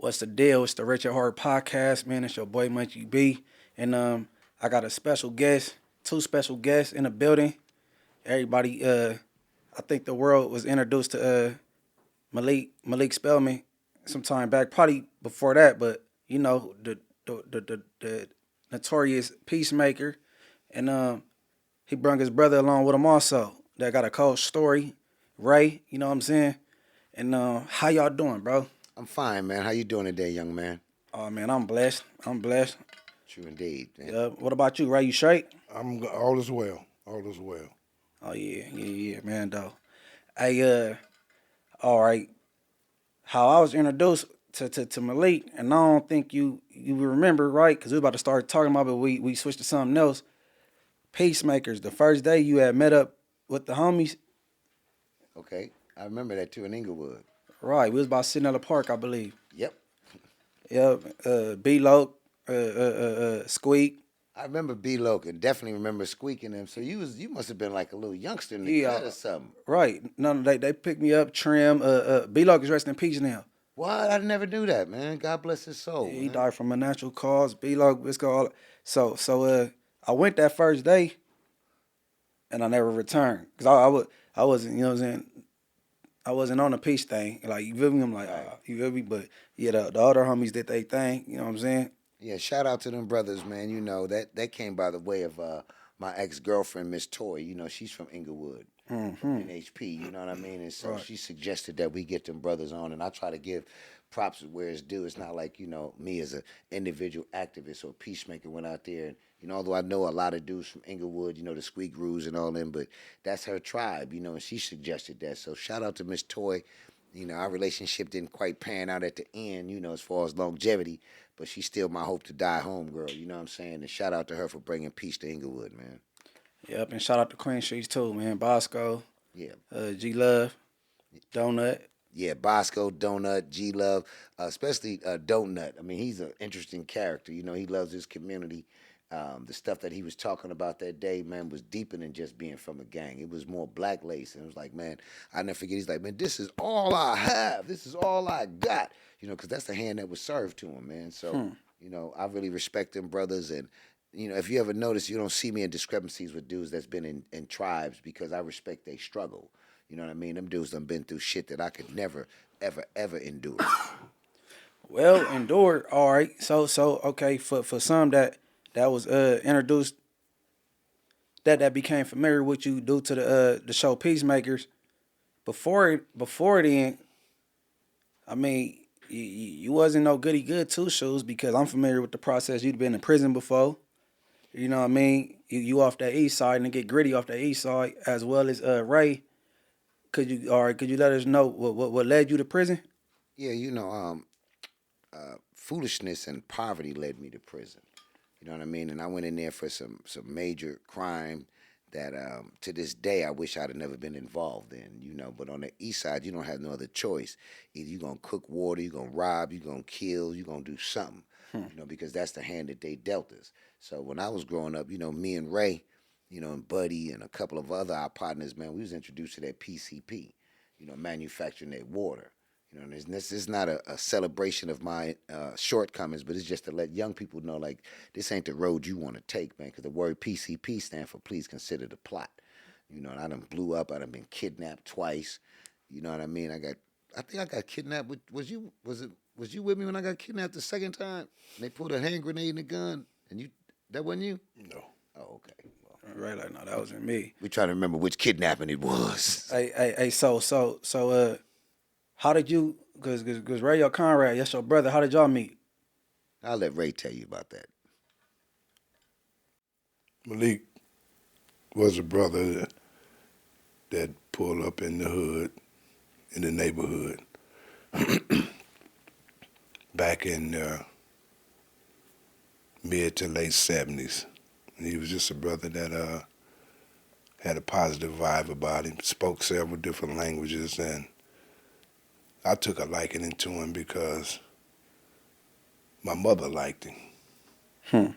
What's the deal? It's the Richard Hart Podcast, man. It's your boy Munchie B. And I got a special guest, two special guests in the building. Everybody, I think the world was introduced to Malik Spellman some time back, probably before that, but you know, the notorious Peacemaker. And he brung his brother along with him also. That got a cold story. Ray, you know what I'm saying? And how y'all doing, bro? I'm fine, man. How you doing today, young man? Oh man, I'm blessed. I'm blessed. True indeed, man. What about you, Ray? You straight? All is well. All is well. Oh yeah, man, though. Hey, all right. How I was introduced to Malik, and I don't think you remember, right? Because we about to start talking about, but we switched to something else. Peacemakers. The first day you had met up with the homies, Okay, I remember that too in Inglewood. right? We was about sitting at the park, I believe. Yep, Yep. B-Loke, Squeak. I remember B Loke and definitely remember squeaking them. So you must have been like a little youngster in the Yeah. cut or something. Right. No, they picked me up, Trim. B-Loke is resting in peace now. What? I never knew that, man. God bless his soul. Yeah, he Man. died from a natural cause. B-Loke, it's called. So I went that first day, and I never returned because I wasn't, you know what I'm saying. I wasn't on the peace thing. Like, you feel me? I'm like, you feel me? But yeah, the other homies did they thing. You know what I'm saying? Yeah, shout out to them brothers, man. You know that came by the way of my ex-girlfriend, Miss Toy. You know she's from Inglewood, NHP. You know what I mean? And so Right. she suggested that we get them brothers on, and I try to give props where it's due. It's not like me as an individual activist or peacemaker went out there, and although I know a lot of dudes from Inglewood, the Squeak Grooves and all them, but that's her tribe, and she suggested that. So shout out to Miss Toy. Our relationship didn't quite pan out at the end, as far as longevity, but she's still my hope to die home girl, you know what I'm saying? And shout out to her for bringing peace to Inglewood, man. Yep. And shout out to Queen Streets too, man. Bosco, Yeah. G Love, Donut. Yeah, Bosco, Donut, G Love, especially Donut. I mean, he's an interesting character. He loves his community. The stuff that he was talking about that day, man, was deeper than just being from a gang. It was more black lace. And it was like, man, I never forget. He's like, man, this is all I have. This is all I got. Because that's the hand that was served to him, man. So, I really respect them brothers. And, if you ever notice, you don't see me in discrepancies with dudes that's been in tribes because I respect they struggle. You know what I mean? Them dudes done been through shit that I could never, ever, ever endure. Well, endured. All right. So okay. For some that was introduced, that became familiar with you due to the show Peacemakers. Before then, I mean, you wasn't no goody good two shoes because I'm familiar with the process. You'd been in prison before. You know what I mean? You off that east side and it get gritty off the east side as well as Ray. Could you let us know what led you to prison? Yeah, foolishness and poverty led me to prison. You know what I mean? And I went in there for some major crime that to this day I wish I'd have never been involved in, But on the east side, you don't have no other choice. Either you're going to cook water, you're going to rob, you're going to kill, you're going to do something, because that's the hand that they dealt us. So when I was growing up, me and Ray, and Buddy and a couple of our partners, man, we was introduced to that PCP, manufacturing that water. And this is not a celebration of my shortcomings, but it's just to let young people know, like, this ain't the road you want to take, man, because the word PCP stand for please consider the plot. And I done blew up. I done been kidnapped twice. You know what I mean? I think I got kidnapped. Was you with me when I got kidnapped the second time? And they pulled a hand grenade and a gun, and that wasn't you? No. Oh, okay. Right, like no, that wasn't me. We trying to remember which kidnapping it was. Hey, so how did you? Because Ray, your Conrad, that's your brother. How did y'all meet? I'll let Ray tell you about that. Malik was a brother that pulled up in the hood, in the neighborhood, back in mid to late 70s. And he was just a brother that had a positive vibe about him, spoke several different languages, and I took a liking to him because my mother liked him.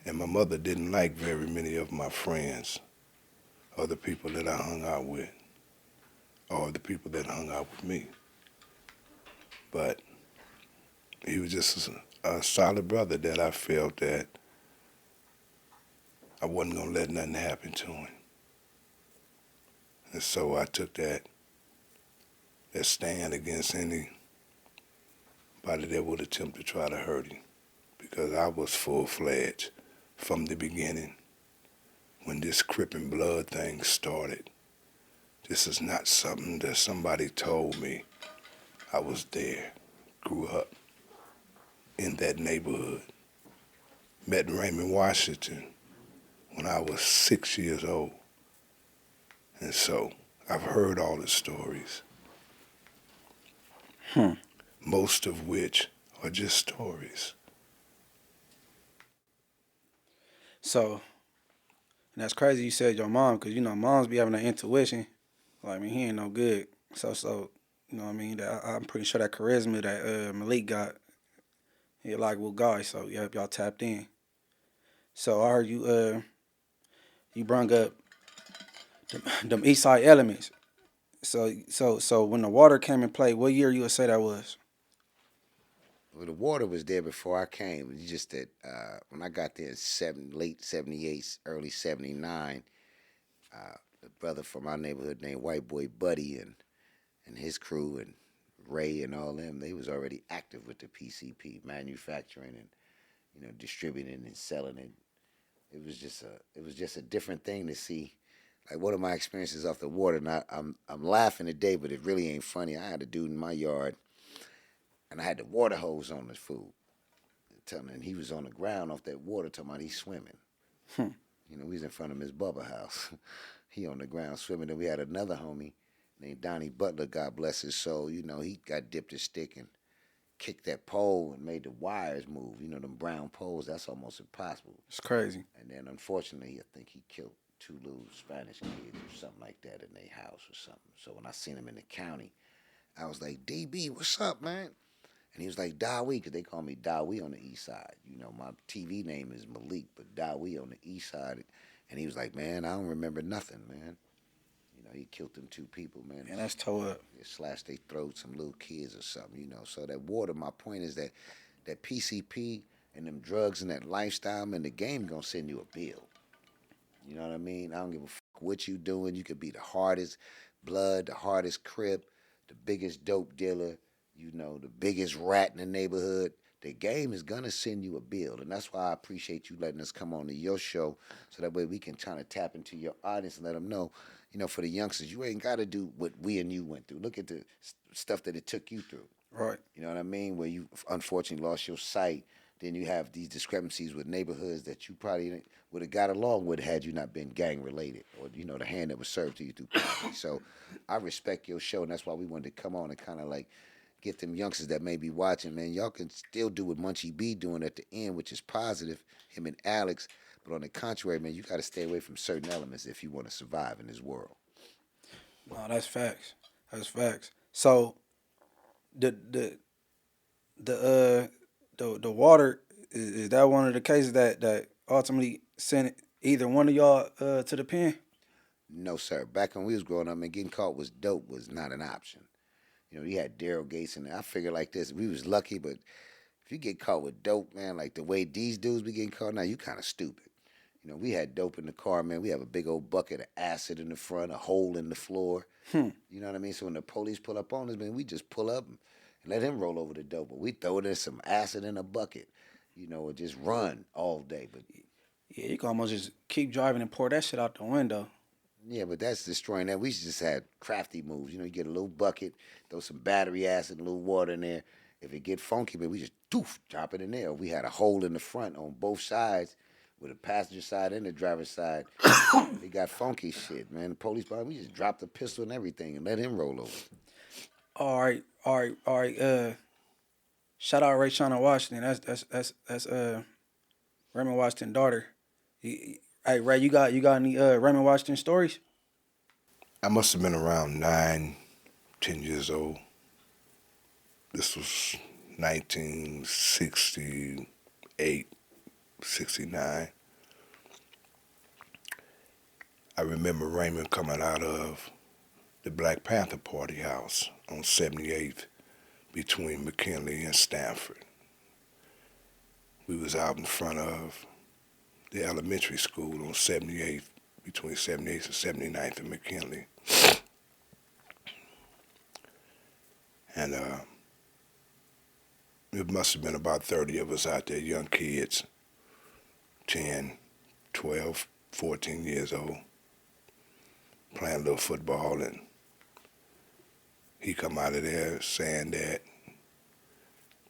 And my mother didn't like very many of my friends, or the people that I hung out with, or the people that hung out with me. But he he was just a solid brother that I felt that I wasn't going to let nothing happen to him. And so I took that stand against anybody that would attempt to try to hurt him, because I was full-fledged from the beginning when this Crip and Blood thing started. This is not something that somebody told me. I was there, grew up in that neighborhood, met Raymond Washington when I was 6 years old. And so I've heard all the stories, most of which are just stories. So, and that's crazy you said your mom, because, you know, moms be having an intuition. Like, I mean, he ain't no good. So, you know what I mean? I'm pretty sure that charisma that Malik got, he a likable guy. So, yeah, y'all tapped in. So, I heard you brung up them eastside elements. So when the water came in play, what year you would say that was? Well, the water was there before I came. It's just that when I got there in late 78, early 79, the brother from our neighborhood named White Boy Buddy and his crew and Ray and all them, they was already active with the PCP, manufacturing and, you know, distributing and selling it. It was just a different thing to see. Like one of my experiences off the water, and I'm laughing today, but it really ain't funny. I had a dude in my yard, and I had the water hose on his food, and he was on the ground off that water, talking about he's swimming. You know, we was in front of Miss Bubba house. He on the ground swimming. Then we had another homie named Donnie Butler, God bless his soul. You know, he got dipped his stick and kicked that pole and made the wires move. You know, them brown poles, that's almost impossible. It's crazy. And then, unfortunately, I think he killed 2 little Spanish kids or something like that in their house or something. So when I seen him in the county, I was like, DB, what's up, man? And he was like, Dawi, because they call me Dawi on the east side. You know, my TV name is Malik, but Dawi on the east side. And he was like, man, I don't remember nothing, man. You know, he killed them 2 people, man. And that's tore up. They slashed their throats, some little kids or something, you know. So that water, my point is that PCP and them drugs and that lifestyle, man, the game gonna send you a bill. You know what I mean? I don't give a fuck what you doing. You could be the hardest blood, the hardest Crip, the biggest dope dealer, you know, the biggest rat in the neighborhood. The game is gonna send you a bill, and that's why I appreciate you letting us come on to your show, so that way we can try to tap into your audience and let them know, you know, for the youngsters, you ain't got to do what we and you went through. Look at the stuff that it took you through. Right. You know what I mean? Where you unfortunately lost your sight. Then you have these discrepancies with neighborhoods that you probably would have got along with had you not been gang related, or, you know, the hand that was served to you through poverty. So I respect your show, and that's why we wanted to come on and kind of like get them youngsters that may be watching, man. Y'all can still do what Munchie B doing at the end, which is positive, him and Alex. But on the contrary, man, you got to stay away from certain elements if you want to survive in this world. No, that's facts. That's facts. So the water, is that one of the cases that ultimately sent either one of y'all to the pen? No, sir. Back when we was growing up, man, getting caught was dope was not an option. You know, you had Daryl Gates, and I figure like this: we was lucky, but if you get caught with dope, man, like the way these dudes be getting caught now, you kind of stupid. You know, we had dope in the car, man. We have a big old bucket of acid in the front, a hole in the floor. You know what I mean? So when the police pull up on us, man, we just pull up and let him roll over the dope. But we throw it in some acid in a bucket, you know, and just run all day. But Yeah, you can almost just keep driving and pour that shit out the window. yeah, but that's destroying that. We just had crafty moves. You know, you get a little bucket, throw some battery acid, a little water in there. If it get funky, man, we just doof, drop it in there. We had a hole in the front on both sides, with the passenger side and the driver's side. They got funky shit, man. The police, we just dropped the pistol and everything and let him roll over. All right. Shout out Raymond Washington. That's Raymond Washington's daughter. Hey Ray, you got any Raymond Washington stories? I must have been around 9, 10 years old. This was 1968, 69. I remember Raymond coming out of the Black Panther party house on 78th between McKinley and Stanford. We was out in front of the elementary school on 78th, between 78th and 79th and McKinley. And it must have been about 30 of us out there, young kids, 10, 12, 14 years old, playing a little football, and he come out of there saying that,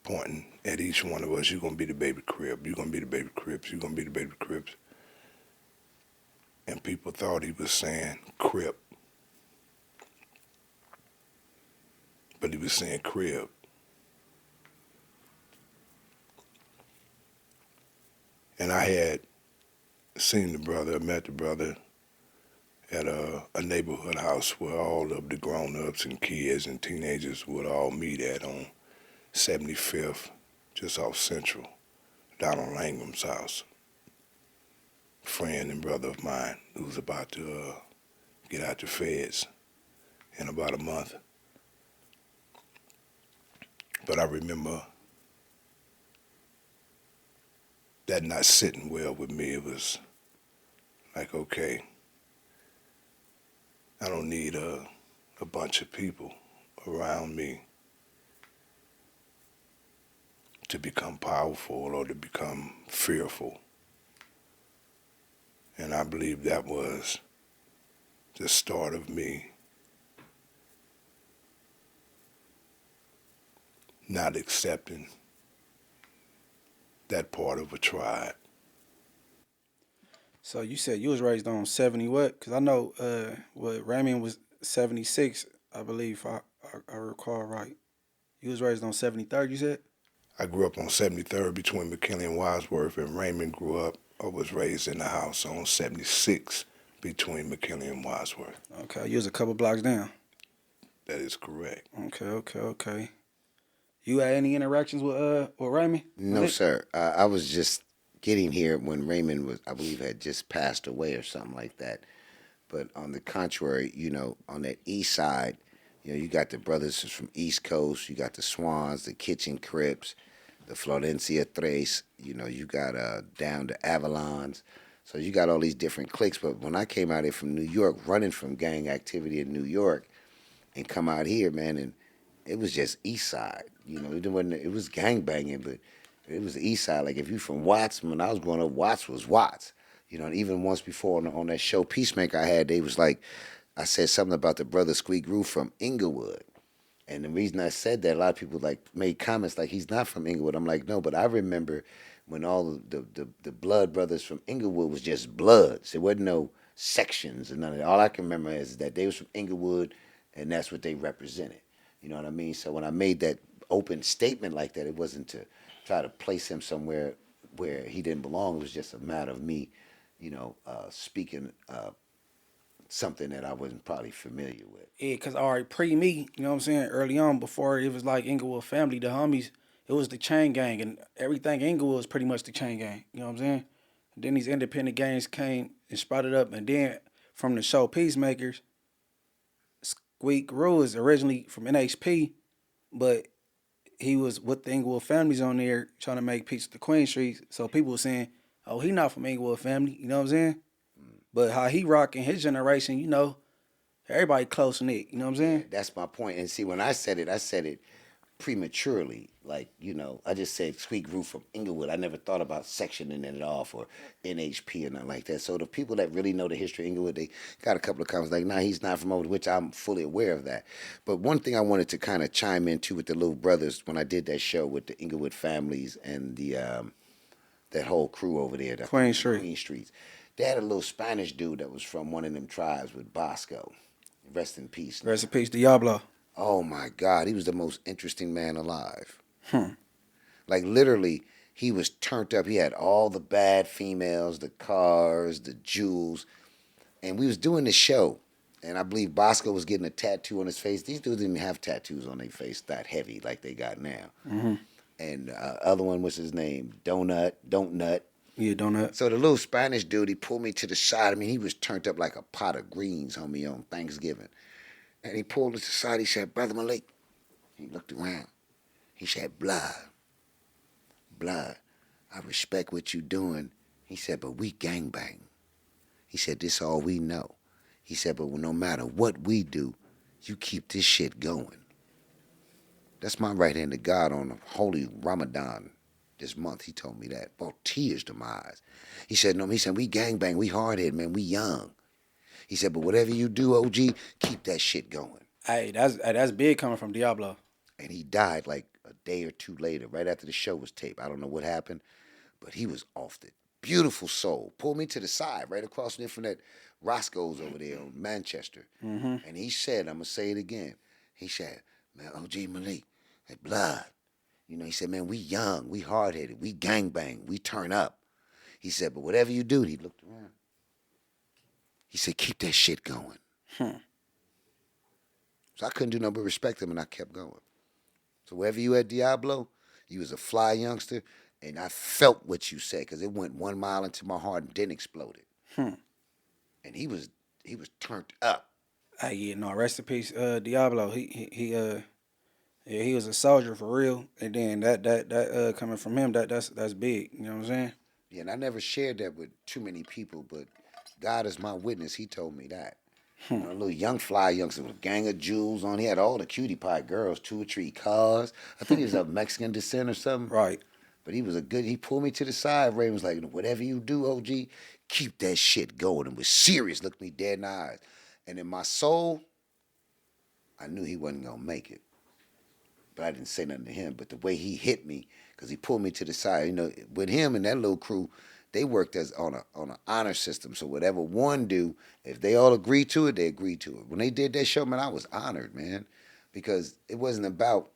pointing at each one of us, you're going to be the baby Crip, you're going to be the baby Crips, you're going to be the baby Crips. And people thought he was saying Crip, but he was saying Crib. And I had seen the brother, met the brother at a neighborhood house where all of the grown-ups and kids and teenagers would all meet at on 75th, just off Central, down on Langham's house. Friend and brother of mine who's about to get out the feds in about a month. But I remember that not sitting well with me. It was like, okay, I don't need a bunch of people around me to become powerful or to become fearful. And I believe that was the start of me not accepting that part of a tribe. So you said you was raised on 70 what? Because I know Raymond was 76, I believe, if I recall right. You was raised on 73rd, you said? I grew up on 73rd between McKinley and Wadsworth, and Raymond grew up or was raised in the house on 76 between McKinley and Wadsworth. Okay, you was a couple blocks down. That is correct. Okay. You had any interactions with Raymond? No, sir. I was just getting here when Raymond was, I believe, had just passed away or something like that. But on the contrary, you know, on that east side, you know, you got the brothers from East Coast, you got the Swans, the Kitchen Crips, the Florencia Tres, you know, you got down to Avalons. So you got all these different cliques. But when I came out here from New York, running from gang activity in New York, and come out here, man, and it was just east side. You know, it was gang banging, but it was the east side. Like if you from Watts, when I was growing up, Watts was Watts. You know, and even once before on that show Peacemaker I had, they was like, I said something about the brother Squeak Roo from Inglewood. And the reason I said that, a lot of people like made comments like he's not from Inglewood. I'm like, no, but I remember when all the blood brothers from Inglewood was just Bloods. There wasn't no sections and none of that. All I can remember is that they was from Inglewood and that's what they represented. You know what I mean? So when I made that open statement like that, it wasn't to try to place him somewhere where he didn't belong. It was just a matter of me, you know, speaking something that I wasn't probably familiar with. Yeah, because, all right, pre-me, you know what I'm saying, early on, before it was like Inglewood family, the homies, it was the chain gang, and everything Inglewood was pretty much the chain gang, you know what I'm saying? And then these independent gangs came and sprouted up, and then from the show Peacemakers, Squeak Roo is originally from NHP, but he was with the Inglewood families on there trying to make peace with the Queen Streets, so people were saying, oh, he not from Inglewood family, you know what I'm saying? But how he rocking his generation, you know, everybody close knit, you know what I'm saying? That's my point. And see, when I said it prematurely. Like, you know, I just said Squeak Roo from Inglewood. I never thought about sectioning it off or NHP or nothing like that. So the people that really know the history of Inglewood, they got a couple of comments like, nah, he's not from over, which I'm fully aware of that. But one thing I wanted to kind of chime into with the little brothers when I did that show with the Inglewood families and the that whole crew over there, the Queen Street. Queen Streets. They had a little Spanish dude that was from one of them tribes with Bosco. Rest in peace. Rest in peace, Diablo. Oh my God, he was the most interesting man alive. Like literally, he was turned up. He had all the bad females, the cars, the jewels, and we was doing the show. And I believe Bosco was getting a tattoo on his face. These dudes didn't have tattoos on their face that heavy like they got now. And other one was his name, Don't Nut. Yeah, Donut. So the little Spanish dude, he pulled me to the side. I mean, he was turned up like a pot of greens, homie, on Thanksgiving. And he pulled us to the side. He said, Brother Malik. He looked around. He said, blood. I respect what you doing. He said, but we gangbang. He said, this all we know. He said, but no matter what we do, you keep this shit going. That's my right hand to God on the holy Ramadan this month. He told me that. Brought tears to my eyes. He said, no, he said, we gangbang, we hardhead, man, we young. He said, but whatever you do, OG, keep that shit going. Hey, that's big coming from Diablo. And he died like a day or two later, right after the show was taped. I don't know what happened, but he was off the beautiful soul. Pulled me to the side, right across from that Roscoe's over there on Manchester. Mm-hmm. And he said, I'm going to say it again. He said, man, OG Malik, that blood. You know, he said, man, we young, we hard-headed, we gangbang, we turn up. He said, but whatever you do, he looked around. He said, keep that shit going. So I couldn't do nothing but respect him, and I kept going. So wherever you at Diablo, you was a fly youngster, and I felt what you said, because it went 1 mile into my heart and then exploded. And he was turned up. Hey, yeah, no, rest in peace, Diablo. He was a soldier for real, and then that coming from him, that's big. You know what I'm saying? Yeah, and I never shared that with too many people, but God is my witness. He told me that. You know, a little young fly youngster with a gang of jewels on. He had all the cutie pie girls, 2 or 3 cars. I think he was of Mexican descent or something. Right. But he pulled me to the side. Ray was like, whatever you do, OG, keep that shit going. And was serious, looked me dead in the eyes. And in my soul, I knew he wasn't going to make it. But I didn't say nothing to him. But the way he hit me, because he pulled me to the side, you know, with him and that little crew, they worked as on an honor system. So whatever one do, if they all agree to it, they agree to it. When they did that show, man, I was honored, man, because it wasn't about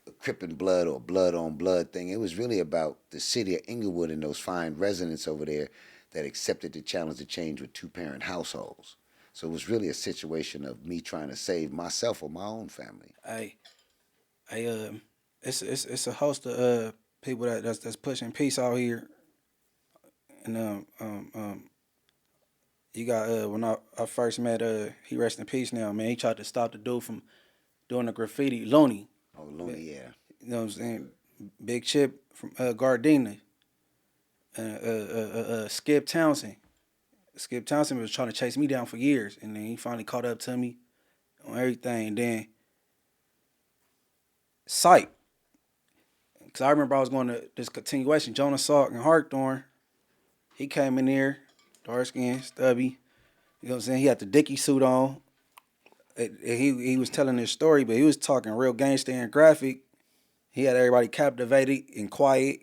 a Crip and blood or blood on blood thing. It was really about the city of Inglewood and those fine residents over there that accepted the challenge to change with 2-parent households. So it was really a situation of me trying to save myself or my own family. It's a host of people that's pushing peace out here. And you got when I first met he rest in peace now, man. He tried to stop the dude from doing the graffiti, Looney. Oh, Looney, yeah. You know what I'm saying? Big Chip from Gardena. Skip Townsend. Skip Townsend was trying to chase me down for years, and then he finally caught up to me on everything. And then Syke, because I remember I was going to this continuation, Jonas Salk and Hawthorne. He came in there, dark skin, stubby. You know what I'm saying? He had the Dickie suit on. He was telling his story, but he was talking real gangster and graphic. He had everybody captivated and quiet.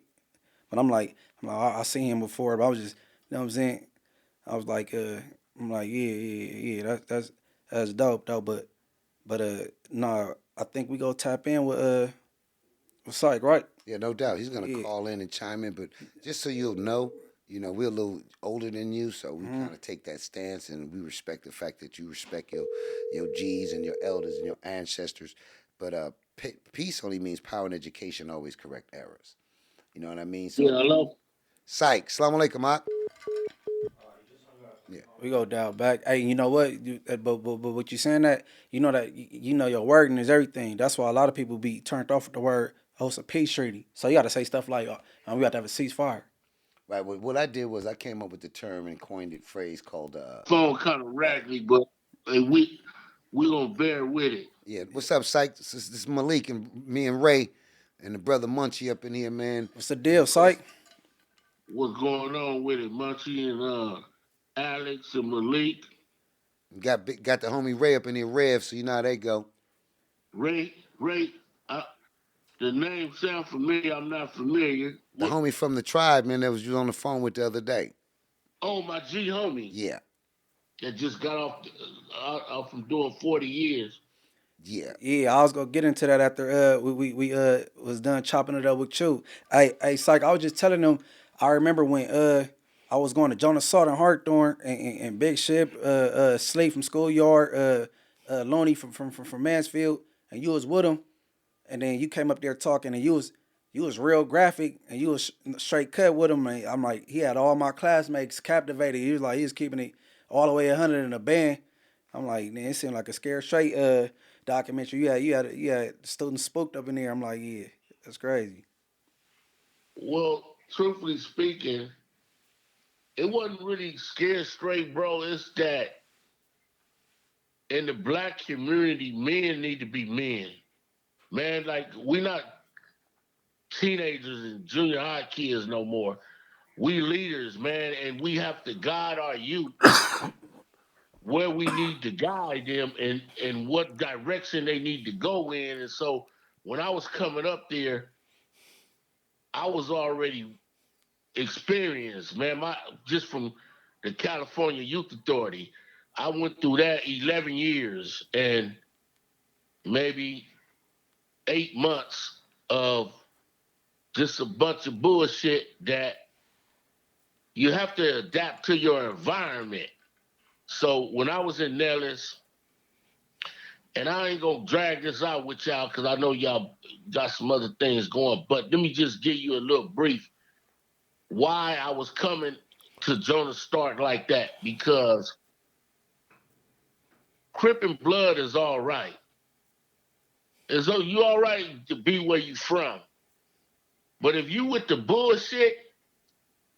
But I'm like, I seen him before, but I was just, you know what I'm saying? I was like, I'm like, yeah, that's dope, though. But nah, I think we go tap in with Syke, right? Yeah, no doubt. He's going to call in and chime in. But just so you'll know, you know, we're a little older than you, so we kind of take that stance, and we respect the fact that you respect your G's and your elders and your ancestors. But peace only means power and education always correct errors. You know what I mean? So, Yeah, hello. Syke, Salaam alaikum, Ak. Yeah. We go down back. Hey, you know what? But what you saying that you know your wording is everything. That's why a lot of people be turned off with the word host a peace treaty. So you got to say stuff like we got to have a ceasefire. Right. Well, what I did was I came up with the term and coined it phrase called. Phone kind of raggedy, but we gonna bear with it. Yeah. What's up, Syke? This is Malik and me and Ray and the brother Munchie up in here, man. What's the deal, Syke? What's going on with it, Munchie and Alex and Malik? Got the homie Ray up in here, Rev. So you know how they go. Ray, the name sound familiar. I'm not familiar. The homie from the tribe, man, that was you on the phone with the other day. Oh, my G homie. Yeah. That just got off from doing 40 years. Yeah. Yeah, I was gonna get into that after we was done chopping it up with you. Hey, Syke, I was just telling them. I remember when I was going to Jonas Salk and Hawthorne and Big Ship, Slade from School Yard, Loney from Mansfield, and you was with them, and then you came up there talking, and you was real graphic, and you was straight cut with him. And I'm like, he had all my classmates captivated. He was keeping it all the way 100 in the band. I'm like, man, it seemed like a scare straight documentary. You had students spooked up in there. I'm like, yeah, that's crazy. Well, truthfully speaking, it wasn't really scared straight, bro. It's that in the black community, men need to be men. Man, like, we not teenagers and junior high kids no more. We leaders, man, and we have to guide our youth where we need to guide them and what direction they need to go in. And so when I was coming up there, I was already experienced, man. Just from the California Youth Authority, I went through that 11 years and maybe 8 months of just a bunch of bullshit that you have to adapt to your environment. So when I was in Nellis, and I ain't gonna drag this out with y'all because I know y'all got some other things going, but let me just give you a little brief why I was coming to Jonas Stark like that, because Crip and Blood is all right. And so you all right to be where you from. But if you with the bullshit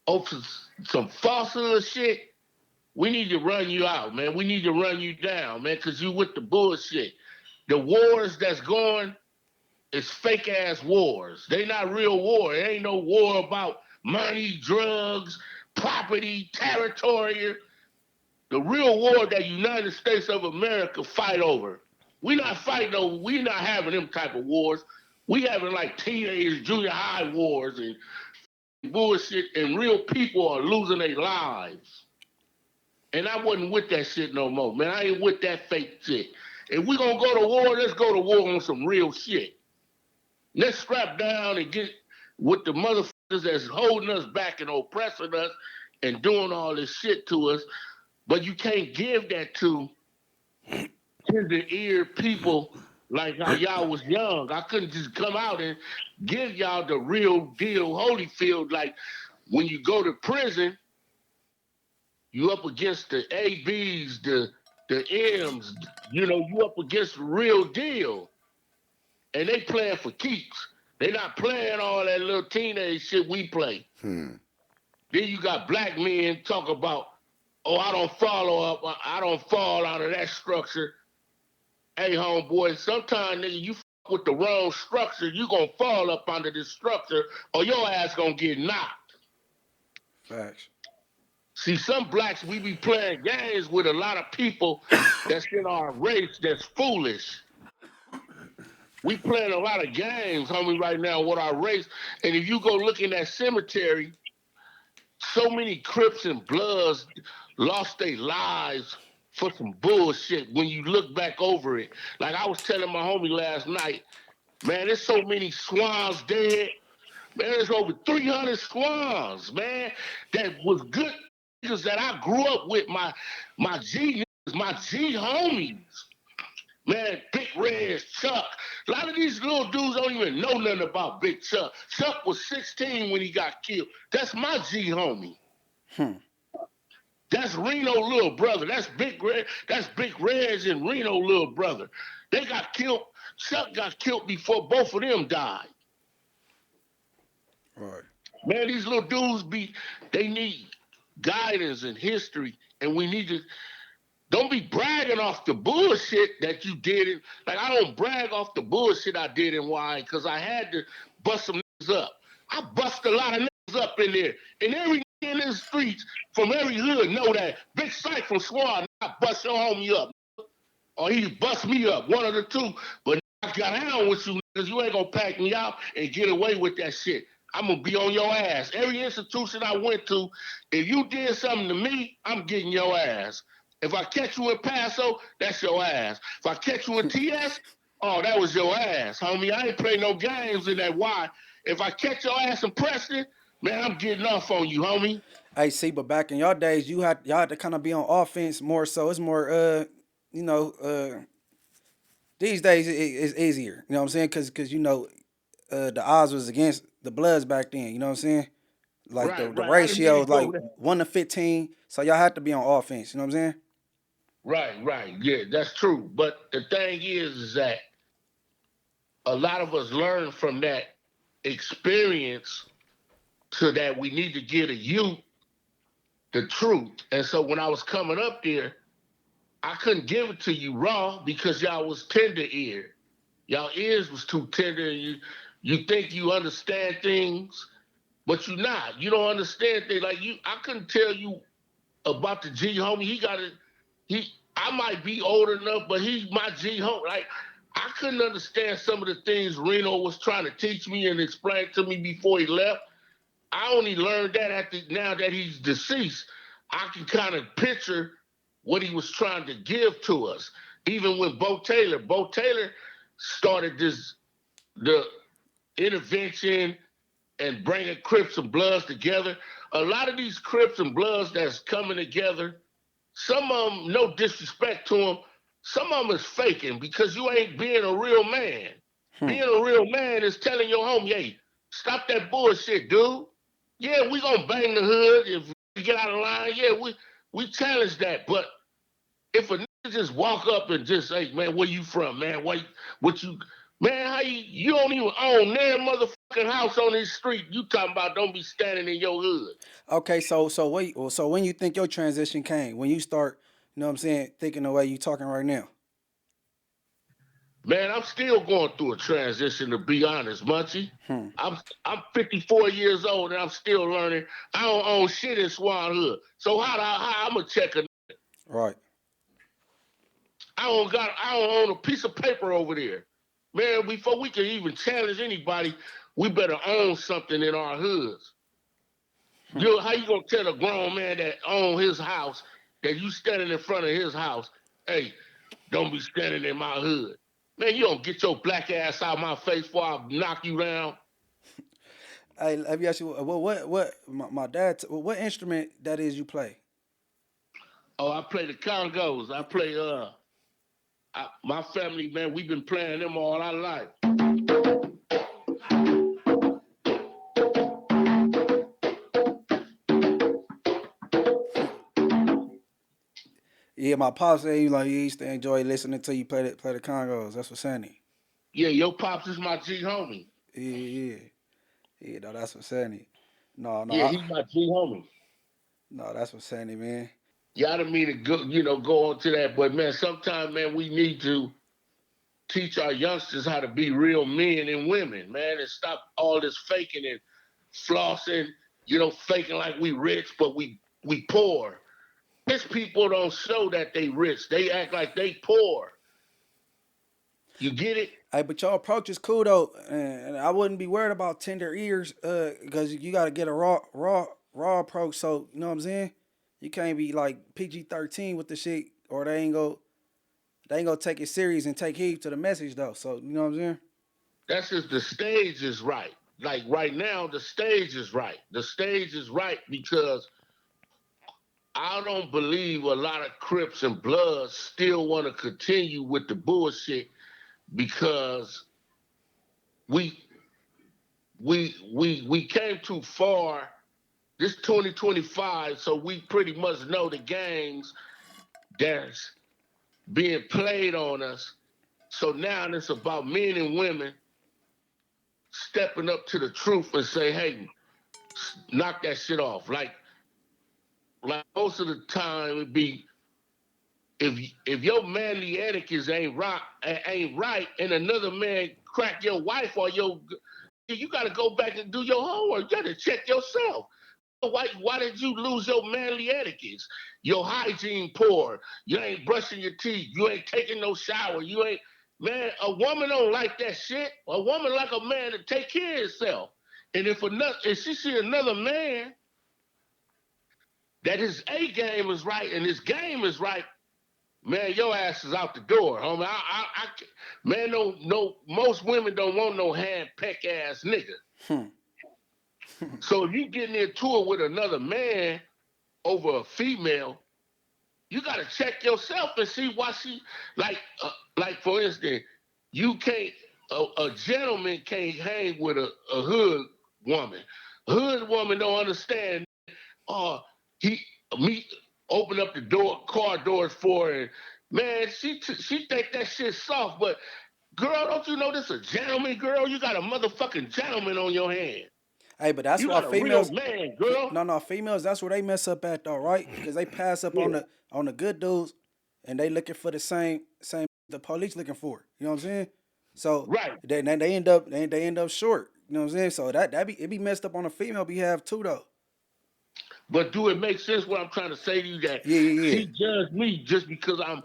or some falsehood shit, we need to run you out, man. We need to run you down, man, because you with the bullshit. The wars that's going is fake ass wars. They not real war. It ain't no war about money, drugs, property, territory. The real war that United States of America fight over. We not fighting over, we not having them type of wars. We having like teenage, junior high wars and bullshit, and real people are losing their lives. And I wasn't with that shit no more, man. I ain't with that fake shit. If we gonna go to war, let's go to war on some real shit. Let's strap down and get with the motherfuckers that's holding us back and oppressing us and doing all this shit to us. But you can't give that to tender ear people like how y'all was young. I couldn't just come out and give y'all the real deal Holyfield. Like when you go to prison, you up against the ABs, the M's, you know, you up against the real deal. And they playing for keeps. They not playing all that little teenage shit we play. Then you got black men talk about, oh, I don't follow up. I don't fall out of that structure. Hey, homeboy, sometimes, nigga, you with the wrong structure, you gonna fall up under this structure or your ass gonna get knocked. Facts. See, some blacks, we be playing games with a lot of people that's in our race that's foolish. We playing a lot of games, homie, right now with our race. And if you go look in that cemetery, so many Crips and Bloods lost their lives for some bullshit when you look back over it. Like I was telling my homie last night, man, there's so many Swans dead. Man, there's over 300 Swans, man, that was good niggas that I grew up with, my G niggas, my G homies. Man, Big Red, Chuck. A lot of these little dudes don't even know nothing about Big Chuck. Chuck was 16 when he got killed. That's my G homie. That's Reno little brother. That's Big Red. That's Big Red's and Reno little brother. They got killed. Chuck got killed before both of them died. Right. Man, these little dudes they need guidance and history, and we need to. Don't be bragging off the bullshit that you did. Like, I don't brag off the bullshit I did in Y because I had to bust some niggas up. I bust a lot of niggas up in there. And every nigga in the streets from every hood know that. Big Syke from Swan, I bust your homie up. Or he bust me up, one of the two. But I got down with you niggas. You ain't gonna pack me out and get away with that shit. I'm gonna be on your ass. Every institution I went to, if you did something to me, I'm getting your ass. If I catch you in Paso, that's your ass. If I catch you in TS, oh, that was your ass, homie. I ain't play no games in that Y. If I catch your ass in Preston, man, I'm getting off on you, homie. Hey, see, but back in y'all days, y'all had to kind of be on offense more. So it's more, these days it's easier. You know what I'm saying? Because the odds was against the Bloods back then. You know what I'm saying? Like the Right. ratio was like 1-15. So y'all had to be on offense. You know what I'm saying? Right. Yeah, that's true. But the thing is that a lot of us learn from that experience to that we need to give the youth the truth. And so when I was coming up there, I couldn't give it to you raw because y'all was tender ear. Y'all ears was too tender. And you think you understand things, but you're not. You don't understand things. Like I couldn't tell you about the G homie. I might be old enough, but he's my G homie. Like I couldn't understand some of the things Reno was trying to teach me and explain to me before he left. I only learned that now that he's deceased. I can kind of picture what he was trying to give to us. Even with Bo Taylor started the intervention and bringing Crips and Bloods together. A lot of these Crips and Bloods that's coming together, some of them, no disrespect to them, some of them is faking because you ain't being a real man. Being a real man is telling your homie, hey, stop that bullshit, dude. Yeah, we gonna bang the hood if we get out of line. Yeah, we challenge that. But if a nigga just walk up and just say, man, where you from, man? Man, how you don't even own that motherfucking house on this street. You talking about don't be standing in your hood. Okay, so when you think your transition came, when you start, you know what I'm saying, thinking the way you talking right now. Man, I'm still going through a transition, to be honest, Munchie. I'm 54 years old and I'm still learning. I don't own shit in Swan Hood. So how I'm gonna check a Right. I don't own a piece of paper over there. Man, before we can even challenge anybody, we better own something in our hoods. How you gonna tell a grown man that own his house, that you standing in front of his house, hey, don't be standing in my hood? Man, you don't get your black ass out of my face before I knock you down. Hey, let me ask you, what my dad, what instrument that is you play? Oh, I play the congos. I play, my family, man, we've been playing them all our life. Yeah, my pops said he used to enjoy listening to you play the congos. That's what's saying. Yeah, your pops is my G homie. Yeah. No, that's what's saying. No, Yeah, he's my G homie. No, that's what's saying, man. Yeah, I didn't mean to go on to that, but man, sometimes, man, we need to teach our youngsters how to be real men and women, man, and stop all this faking and flossing, faking like we rich, but we poor. Rich people don't show that they rich. They act like they poor. You get it? Hey, but your approach is cool though, and I wouldn't be worried about tender ears, because you got to get a raw approach. So you know what I'm saying? You can't be like PG-13 with the shit, or they ain't gonna take it serious and take heed to the message though. So you know what I'm saying? That's just the stage is right. Like right now, the stage is right. The stage is right because I don't believe a lot of Crips and Bloods still want to continue with the bullshit because we came too far. This 2025, so we pretty much know the games that's being played on us. So now it's about men and women stepping up to the truth and say, hey, knock that shit off. Like most of the time it'd be if your manly etiquette ain't right and another man crack your wife or you gotta go back and do your homework. You gotta check yourself. Why did you lose your manly etiquettes? Your hygiene poor. You ain't brushing your teeth. You ain't taking no shower. You ain't, man, a woman don't like that shit. A woman like a man to take care of himself. And if she see another man that his A game is right and his game is right, man, your ass is out the door, homie. Man, no, most women don't want no hand peck ass nigga. So if you getting into it with another man over a female, you gotta check yourself and see why she like for instance, you can't a gentleman can't hang with a hood woman. Hood woman don't understand. Me open up the car doors for her. And, man, she think that shit's soft, but girl, don't you know this a gentleman, girl? You got a motherfucking gentleman on your hand. Hey, but that's You why got a real females. man, girl. No, females. That's where they mess up at though, right? Because they pass up Yeah. on the good dudes, and they looking for the same the police looking for. You know what I'm saying? So Right. they end up short. You know what I'm saying? So it be messed up on the female behalf too though. But do it make sense what I'm trying to say to you that Yeah, yeah, yeah. she judged me just because I'm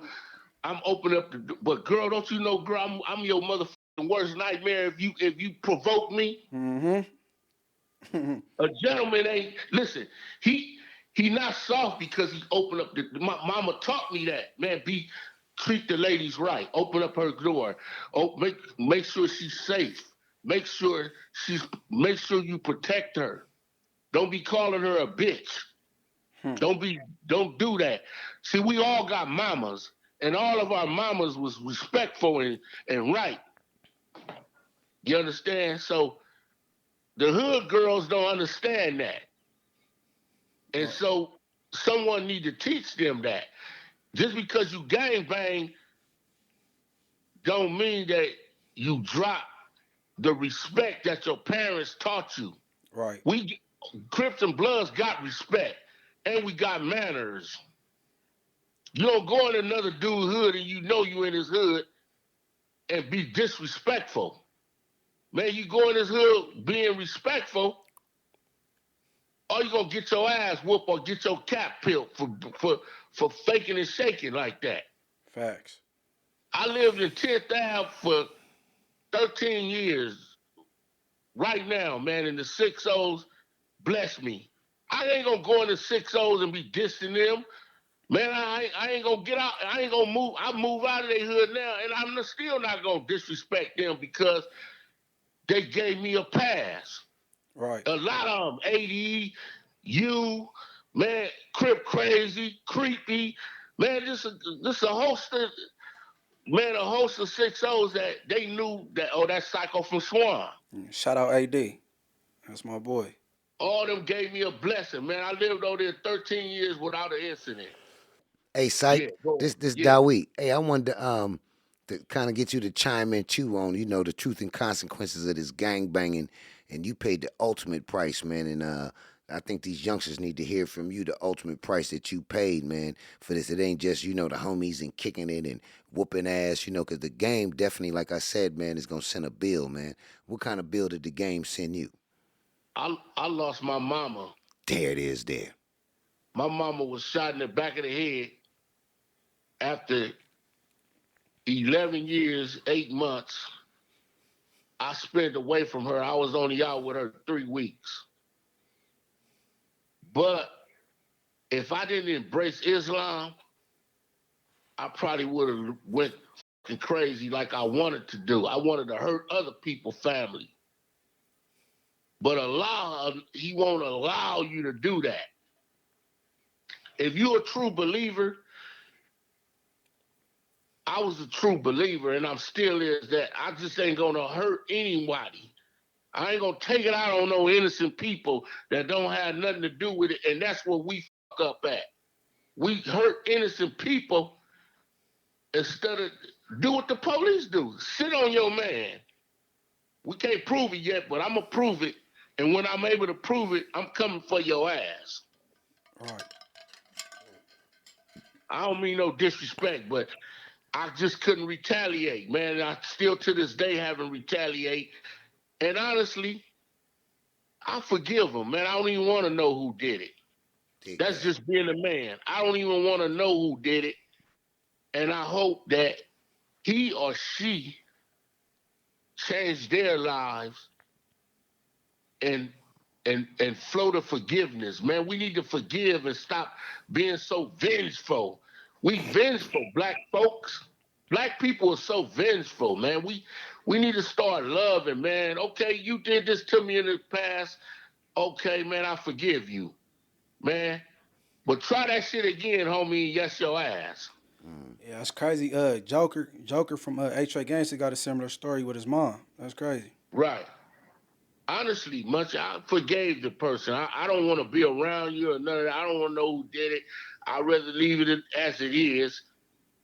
opening up the but girl, don't you know, girl, I'm your motherfucking worst nightmare if you provoke me. Mm-hmm. A gentleman ain't listen, he not soft because he opened up my mama taught me that. Man, treat the ladies right. Open up her door. Oh, make sure she's safe. Make sure you protect her. Don't be calling her a bitch. Don't do that. See, we all got mamas, and all of our mamas was respectful and right. You understand? So the hood girls don't understand that. And so someone need to teach them that. Just because you gang bang don't mean that you drop the respect that your parents taught you. Right. We Crips and Bloods got respect, and we got manners. You don't go in another dude's hood and you know you in his hood and be disrespectful. Man, you go in his hood being respectful, or you gonna get your ass whooped or get your cap peeled for faking and shaking like that. Facts. I lived in 10th Ave for 13 years. Right now, man, in the 6-0s, bless me. I ain't gonna go in the 6-0s and be dissing them. Man, I ain't gonna get out. I ain't gonna move. I move out of their hood now, and I'm still not gonna disrespect them because they gave me a pass. Right. A lot of them, AD, you, man, Crip crazy, creepy, man. This a host of a host of 6-0s that they knew that. Oh, that's Psycho from Swan. Shout out AD. That's my boy. All them gave me a blessing, man. I lived over there 13 years without an incident. Hey, Yeah, Syke, go. this Yeah. Dawit. Hey, I wanted to kind of get you to chime in too on the truth and consequences of this gang banging, and you paid the ultimate price, man. And I think these youngsters need to hear from you the ultimate price that you paid, man, for this. It ain't just the homies and kicking it and whooping ass, because the game definitely, like I said, man, is gonna send a bill, man. What kind of bill did the game send you? I lost my mama. There it is, there. My mama was shot in the back of the head after 11 years, 8 months. I spent away from her. I was only out with her 3 weeks. But if I didn't embrace Islam, I probably would have went crazy like I wanted to do. I wanted to hurt other people's family. But Allah, he won't allow you to do that. If you're a true believer, I was a true believer, and I'm still is that I just ain't gonna hurt anybody. I ain't gonna take it out on no innocent people that don't have nothing to do with it, and that's where we fuck up at. We hurt innocent people instead of do what the police do. Sit on your man. We can't prove it yet, but I'm gonna prove it, and when I'm able to prove it, I'm coming for your ass. Right. I don't mean no disrespect, but I just couldn't retaliate, man. I still to this day haven't retaliate. And honestly, I forgive him, man. I don't even want to know who did it. That's just being a man. I don't even want to know who did it. And I hope that he or she changed their lives and flow to forgiveness. Man, we need to forgive and stop being so vengeful. We vengeful, black folks. Black people are so vengeful, man. We need to start loving, man. Okay, you did this to me in the past. Okay, man, I forgive you, man. But try that shit again, homie, yes your ass. Yeah, that's crazy. Joker from H.A. Gangsta got a similar story with his mom. That's crazy. Right. Honestly, Munchie, I forgave the person. I don't want to be around you or none of that. I don't want to know who did it. I'd rather leave it as it is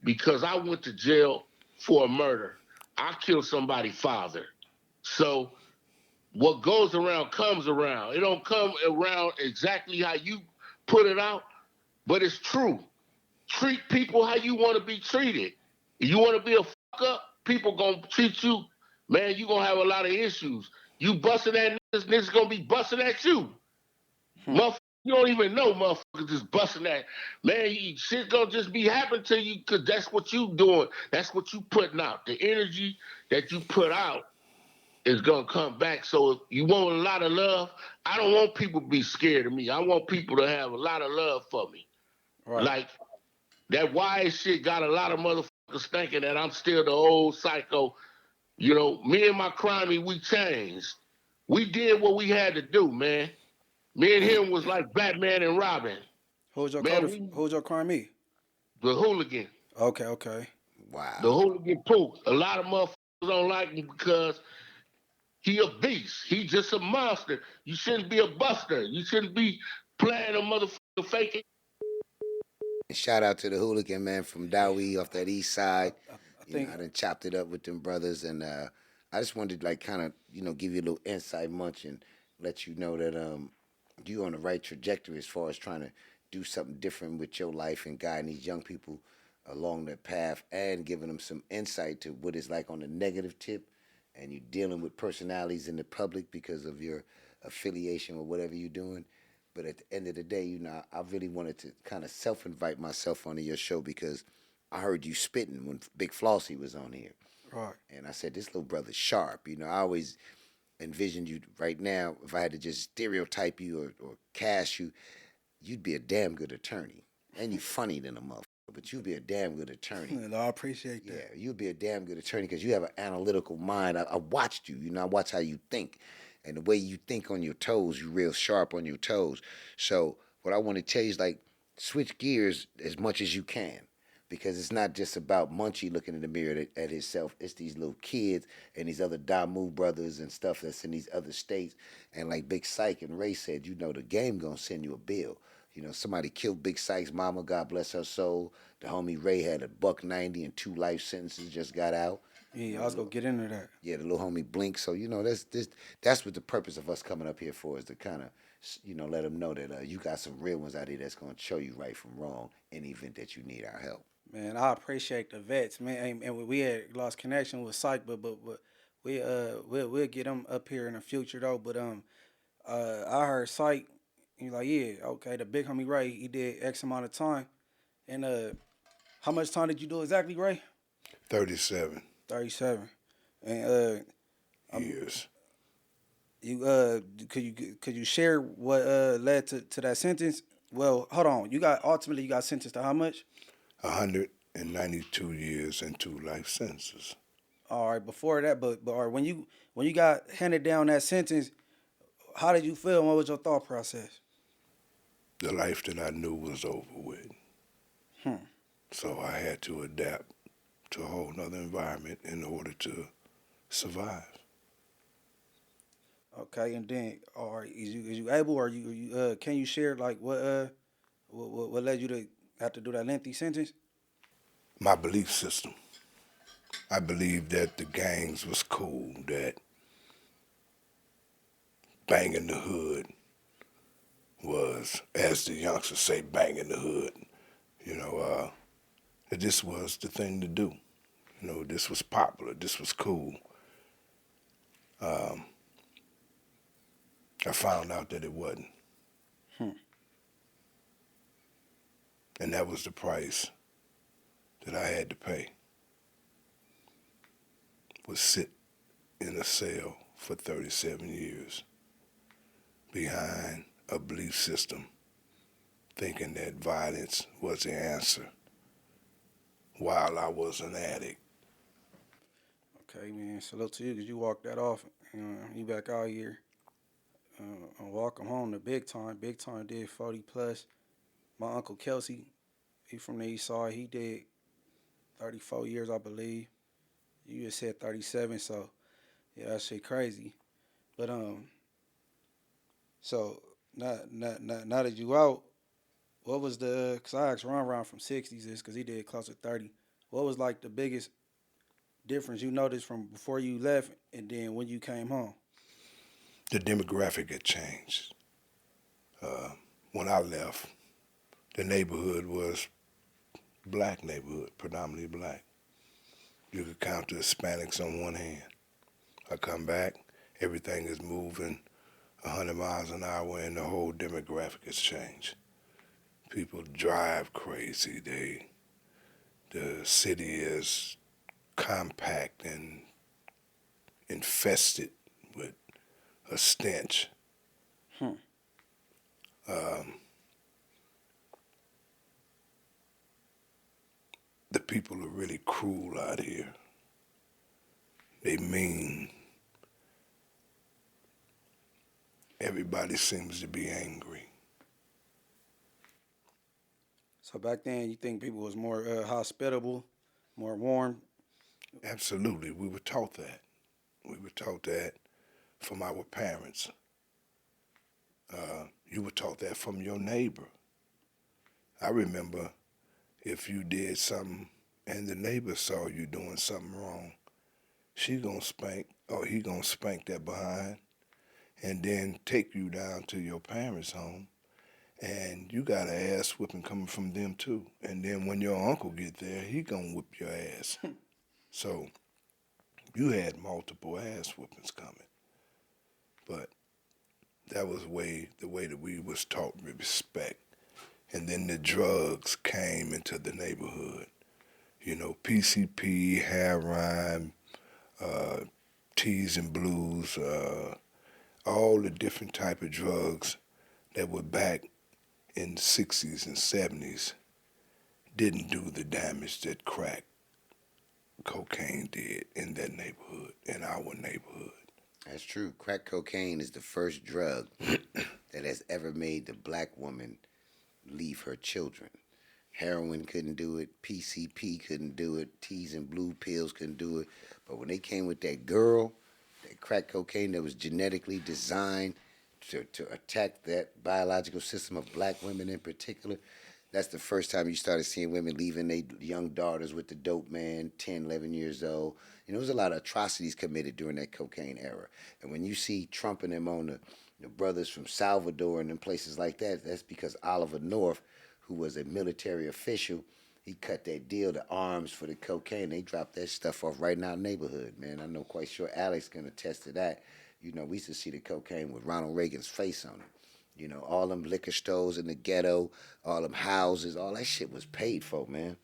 because I went to jail for a murder. I killed somebody's father. So what goes around comes around. It don't come around exactly how you put it out, but it's true. Treat people how you want to be treated. If you want to be a fuck up, people gonna treat you, man, you gonna have a lot of issues. You busting at niggas gonna be busting at you. Motherfucker, you don't even know motherfuckers just busting at. Man, shit gonna just be happening to you because that's what you doing. That's what you putting out. The energy that you put out is gonna come back. So if you want a lot of love, I don't want people to be scared of me. I want people to have a lot of love for me. Right. Like that wise shit got a lot of motherfuckers thinking that I'm still the old psycho. You know, me and my crimey, we changed. We did what we had to do, man. Me and him was like Batman and Robin. Who's your Man, who's your crime me? the hooligan. Okay. The Wow. hooligan poop. A lot of motherfuckers don't like him because he a beast. He just a monster. You shouldn't be a buster. You shouldn't be playing a motherfucker faking. Shout out to the hooligan man from Dowie off that east side. I think I done chopped it up with them brothers, and I just wanted to like kind of give you a little inside munch and let you know that you on the right trajectory as far as trying to do something different with your life and guiding these young people along that path and giving them some insight to what it's like on the negative tip, and you dealing with personalities in the public because of your affiliation with whatever you're doing. But at the end of the day, I really wanted to kind of self-invite myself onto your show because I heard you spitting when Big Flossie was on here. right. And I said, this little brother's sharp. I always envisioned you right now, if I had to just stereotype you or cast you, you'd be a damn good attorney. And you funny than a motherfucker, but you'd be a damn good attorney. No, I appreciate that. Yeah, you'd be a damn good attorney because you have an analytical mind. I watched you. I watch how you think. And the way you think on your toes, you're real sharp on your toes. So what I want to tell you is like switch gears as much as you can. Because it's not just about Munchie looking in the mirror at himself. It's these little kids and these other Damu brothers and stuff that's in these other states. And like Big Syke and Ray said, the game gonna send you a bill. Somebody killed Big Syke's mama, God bless her soul. The homie Ray had a $190 and 2 life sentences, just got out. Yeah, I was gonna get into that. Yeah, the little homie Blink. So that's what the purpose of us coming up here for, is to kind of let them know that you got some real ones out here that's gonna show you right from wrong in the event that you need our help. Man, I appreciate the vets, man. And we had lost connection with Syke, but we'll get him up here in the future though. But I heard Syke. He's like, yeah, okay. The big homie Ray, he did X amount of time. And how much time did you do exactly, Ray? 37 37. And years. you could you share what led to that sentence? Well, hold on. You got sentenced to how much? 192 years and 2 life sentences. All right, before that, but all right, when you got handed down that sentence, how did you feel? What was your thought process? The life that I knew was over with. So I had to adapt to a whole nother environment in order to survive. Okay, and then all right, is you able, or you can you share like what led you to have to do that lengthy sentence? My belief system. I believed that the gangs was cool, that banging the hood was, as the youngsters say, banging the hood. That this was the thing to do. This was popular. This was cool. I found out that it wasn't. And that was the price that I had to pay. Was sit in a cell for 37 years behind a belief system, thinking that violence was the answer while I was an addict. Okay, man, salute to you because you walked that off. You back out here. And welcome home to Big Time. Big Time did 40 plus. My uncle Kelsey, he from the east side. He did 34 years, I believe. You just said 37, so yeah, that shit crazy. But so now that you out, what was the? Cause I asked Ron from 60s this, cause he did close to 30. What was like the biggest difference you noticed from before you left and then when you came home? the demographic had changed. When I left, the neighborhood was black neighborhood, predominantly black. You could count the Hispanics on one hand. I come back, everything is moving 100 miles an hour and the whole demographic has changed. People drive crazy. The city is compact and infested with a stench. The people are really cruel out here. They mean. Everybody seems to be angry. So back then, you think people was more hospitable, more warm? Absolutely, we were taught that. We were taught that from our parents. You were taught that from your neighbor. I remember if you did something and the neighbor saw you doing something wrong, she gonna spank or he gonna spank that behind and then take you down to your parents' home, and you got an ass whipping coming from them too. And then when your uncle get there, he gonna whip your ass. So you had multiple ass whoopings coming. But that was the way that we was taught respect. And then the drugs came into the neighborhood. You know, PCP, heroin, teas and blues, all the different type of drugs that were back in the 60s and 70s didn't do the damage that crack cocaine did in that neighborhood, in our neighborhood. That's true. Crack cocaine is the first drug that has ever made the black woman leave her children. Heroin couldn't do it. PCP couldn't do it. Teas and blue pills couldn't do it. But when they came with that girl, that crack cocaine that was genetically designed to attack that biological system of black women in particular, that's the first time you started seeing women leaving their young daughters with the dope man, 10, 11 years old. You know, there was a lot of atrocities committed during that cocaine era. And when you see Trump and them on the brothers from Salvador and them places like that, that's because Oliver North, who was a military official, he cut that deal, the arms for the cocaine. They dropped that stuff off right in our neighborhood, man. I know quite sure Alex can attest to that. You know, we used to see the cocaine with Ronald Reagan's face on it. You know, all them liquor stores in the ghetto, all them houses, all that shit was paid for, man.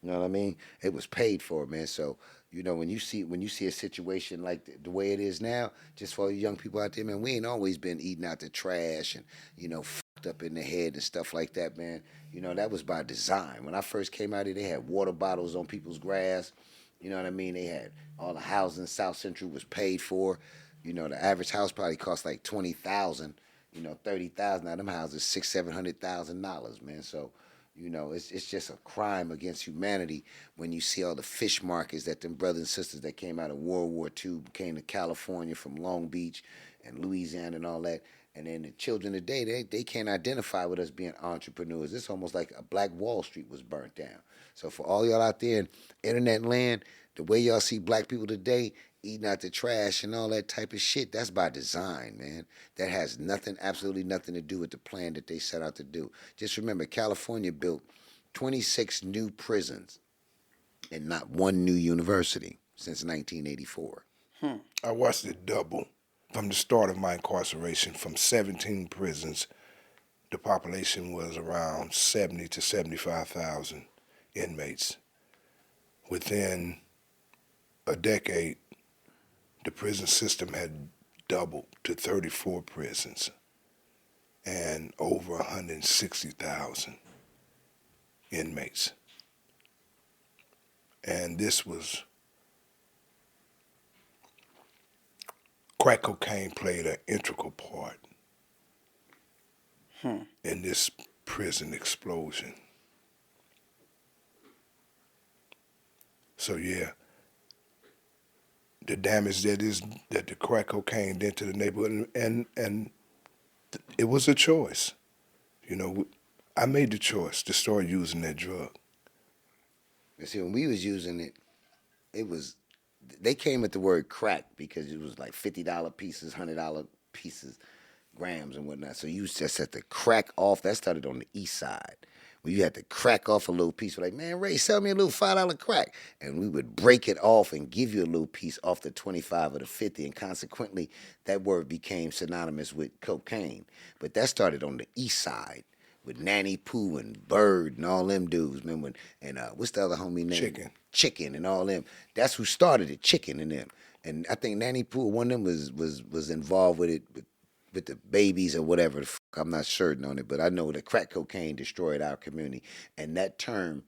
You know what I mean? It was paid for, man. So, you know, when you see a situation like the way it is now, just for you young people out there, man, we ain't always been eating out the trash and, you know, fucked up in the head and stuff like that, man. You know, that was by design. When I first came out here, they had water bottles on people's grass. You know what I mean? They had all the housing in South Central was paid for. You know, the average house probably cost like 20,000. You know, 30,000. Now them houses $600,000-$700,000, man. So, you know, it's just a crime against humanity when you see all the fish markets that them brothers and sisters that came out of World War II came to California from Long Beach and Louisiana and all that. And then the children today, they can't identify with us being entrepreneurs. It's almost like a Black Wall Street was burnt down. So for all y'all out there in internet land, the way y'all see black people today eating out the trash and all that type of shit, that's by design, man. That has nothing, absolutely nothing to do with the plan that they set out to do. Just remember, California built 26 new prisons and not one new university since 1984. I watched it double from the start of my incarceration. From 17 prisons, the population was around 70 to 75,000 inmates. Within a decade, the prison system had doubled to 34 prisons and over 160,000 inmates. And this was, crack cocaine played an integral part in this prison explosion. So yeah, the damage that the crack cocaine did to the neighborhood, and it was a choice. You know, I made the choice to start using that drug. You see, when we was using it, they came at the word crack because it was like $50 pieces, $100 pieces, grams and whatnot. So you just had to crack off. That started on the east side. Where you had to crack off a little piece. We're like, man, Ray, sell me a little $5 crack. And we would break it off and give you a little piece off the 25 or the 50. And consequently, that word became synonymous with cocaine. But that started on the east side with Nanny Pooh and Bird and all them dudes. Remember? And what's the other homie name? Chicken and all them. That's who started it, Chicken and them. And I think Nanny Pooh, one of them was involved with it, with the babies or whatever. I'm not certain on it, but I know that crack cocaine destroyed our community. And that term,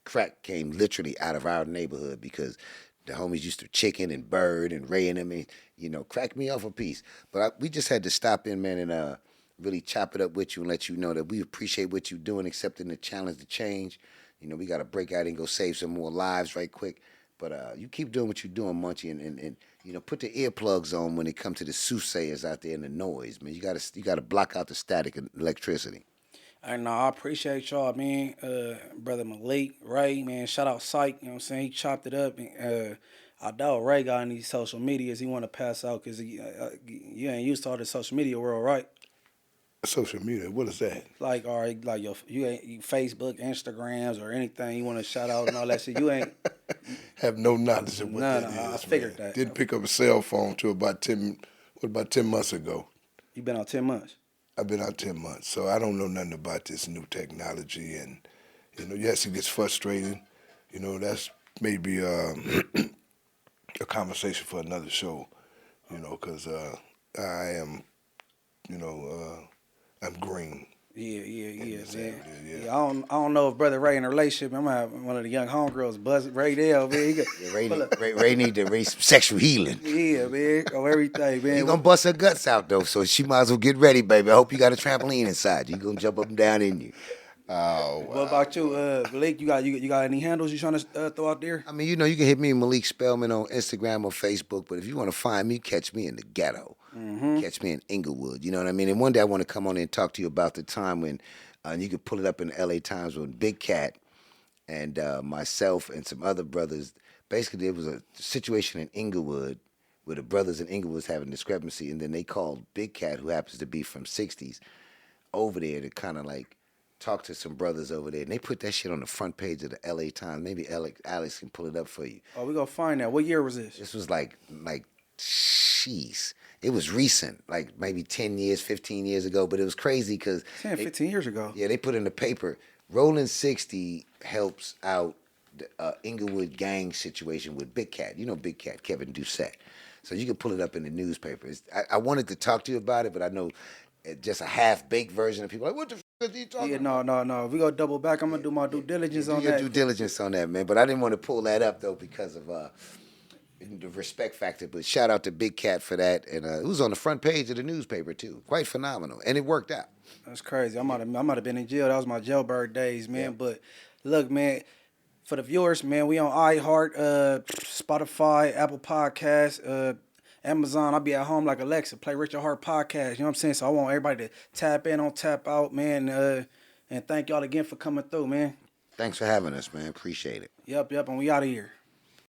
crack, came literally out of our neighborhood because the homies used to Chicken and Bird and Ray and them, and, you know, crack me off a piece. But we just had to stop in, man, and really chop it up with you and let you know that we appreciate what you're doing, accepting the challenge to change. You know, we got to break out and go save some more lives right quick. But you keep doing what you're doing, Munchie, and you know, put the earplugs on when it comes to the soothsayers out there and the noise, man. You gotta block out the static and electricity. I know, I appreciate y'all, man. Brother Malik, Ray, man, shout out Syke, you know what I'm saying? He chopped it up. And, I doubt Ray got any social medias he want to pass out because you ain't used to all the social media world, right? Social media, what is that? Like, all right, like you Facebook, Instagrams, or anything you want to shout out and all that shit. You ain't Have no knowledge of what that is. I figured that. Didn't pick up a cell phone till about 10 months ago. You been out 10 months. I've been out 10 months, so I don't know nothing about this new technology. And, you know, yes, it gets frustrating. You know, that's maybe a conversation for another show, you know, because I am, you know, I'm green. Yeah, man. Yeah. I don't know if Brother Ray in a relationship. I'm gonna have one of the young homegirls buzz Ray Dale, man. Ray need to raise some sexual healing. Yeah, man. Oh, everything, man. He gonna bust her guts out though, so she might as well get ready, baby. I hope you got a trampoline inside. You gonna jump up and down in you. Oh, wow. What about you, Malik? You got any handles you trying to throw out there? I mean, you know, you can hit me, Malik Spellman, on Instagram or Facebook, but if you want to find me, catch me in the ghetto. Catch me in Inglewood. You know what I mean? And one day I want to come on and talk to you about the time when, and you could pull it up in the LA Times, when Big Cat and myself and some other brothers, basically there was a situation in Inglewood where the brothers in Inglewood was having discrepancy, and then they called Big Cat, who happens to be from 60s, over there to kind of like talk to some brothers over there, and they put that shit on the front page of the LA Times. Maybe Alex can pull it up for you. Oh, we gonna find that. What year was this? This was like, jeez. It was recent, like maybe 10 years, 15 years ago, but it was crazy because 10, 15 years ago. Yeah, they put in the paper, Rolling 60 helps out the Inglewood gang situation with Big Cat. You know Big Cat, Kevin Doucette. So you can pull it up in the newspapers. I wanted to talk to you about it, but I know just a half-baked version of people like, what the f*** are you talking about? No. If we go double back, I'm going to do my due diligence on that. Do your due diligence on that, man. But I didn't want to pull that up, though, because of the respect factor. But shout out to Big Cat for that. And it was on the front page of the newspaper, too. Quite phenomenal. And it worked out. That's crazy. I might have been in jail. That was my jailbird days, man. Yeah. But look, man, for the viewers, man, we on iHeart, Spotify, Apple Podcasts, Amazon. I'll be at home like Alexa, play Richard Hart podcast. You know what I'm saying? So I want everybody to tap in on Tap Out, man. And thank y'all again for coming through, man. Thanks for having us, man. Appreciate it. Yep. And we out of here.